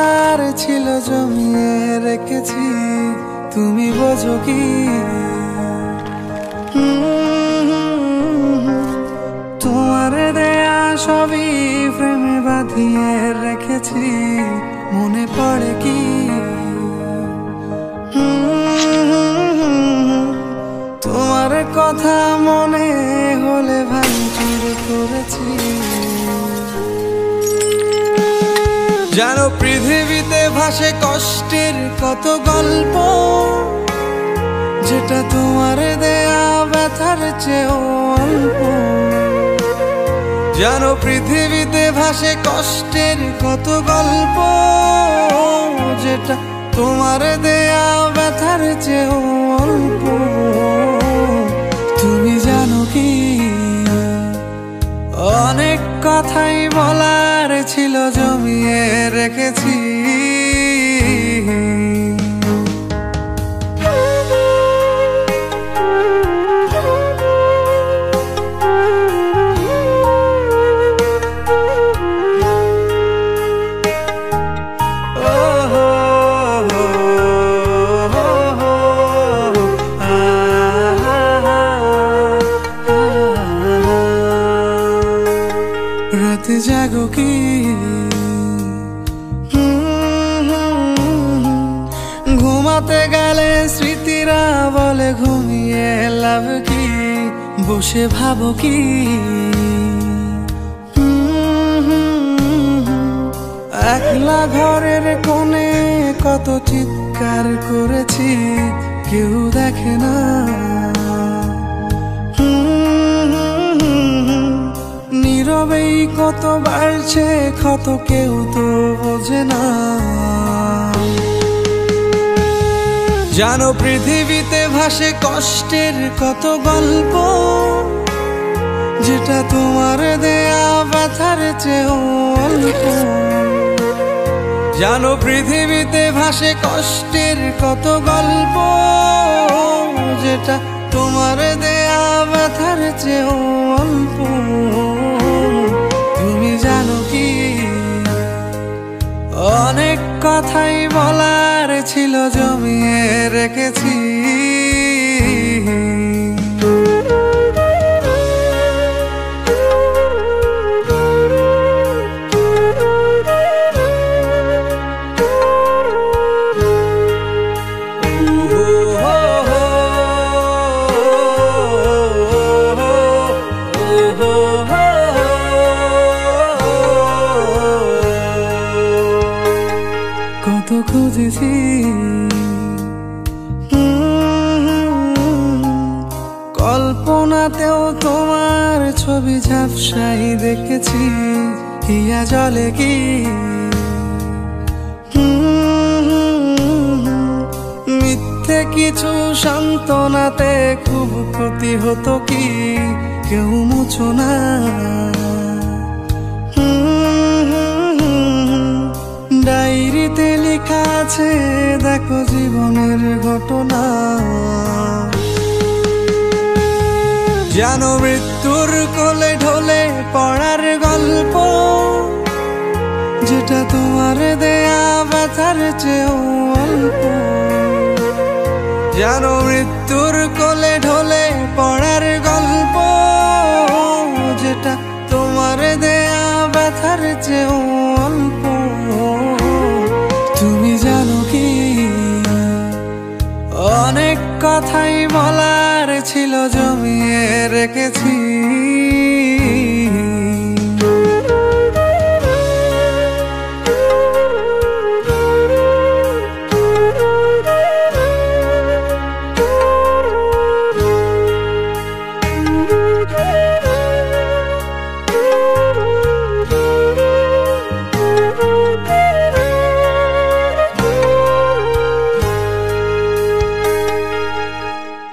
বলার ছিল জমিয়ে রেখেছি, তুমি বোঝো কি? তোমার দেয়া সবই প্রেমে বাঁধিয়ে রেখেছি, মনে পড়ে কি? তোমার কথা মনে হলে ভাঙচুর করেছি। জানো পৃথিবীতে ভাসে কষ্টের কত গল্প, যেটা তোমার দেয়া ব্যথার চেয়েও অল্প। জানো পৃথিবীতে ভাসে কষ্টের কত গল্প, যেটা তোমার দেয়া ব্যথার চেয়েও অল্প। তুমি জানো কি, অনেক কথাই বলার ছিল জমিয়ে রেখেছি। রাতে জাগো কি, ঘুমাতে গেলে স্মৃতিরা বলে ঘুমিয়ে লাভ কি, বসে ভাবো কি? একলা ঘরের কোণে কত চিৎকার করেছি, কেউ দেখে না। নীরবেই কত বাড়ছে ক্ষত, কেউ তো বোঝে না। জানো পৃথিবীতে ভাসে কষ্টের কত গল্প, যেটা তোমার দেয়া ব্যথার চেয়েও অল্প। জানো পৃথিবীতে ভাসে কষ্টের কত গল্প, যেটা তোমার দেয়া ব্যথার চেয়েও অল্প। তুমি জানো কি, অনেক কথাই বলার ছিল জমিয়ে রেখেছি। কত খুঁজেছি, কল্পনাতেও তোমার ছবি ঝাপসাই দেখেছি, হিয়া জলে কি? মিথ্যে কিছু সান্ত্বনাতে খুব ক্ষতি হতো কি, কেউ মুছো না। ডায়েরিতে লেখা আছে দেখো জীবনের ঘটনা। জানো মৃত্যুর কোলে ঢলে পড়ার গল্প, যেটা তোমার দেয়া ব্যথার চেয়েও অল্প। জানো মৃত্যুর কোলে ঢলে পড়ার গল্প, যেটা তোমার দেয়া ব্যথার চেয়েও অল্প। তুমি জানো কি, অনেক কথাই বলার ছিল জমিয়ে রেখেছি।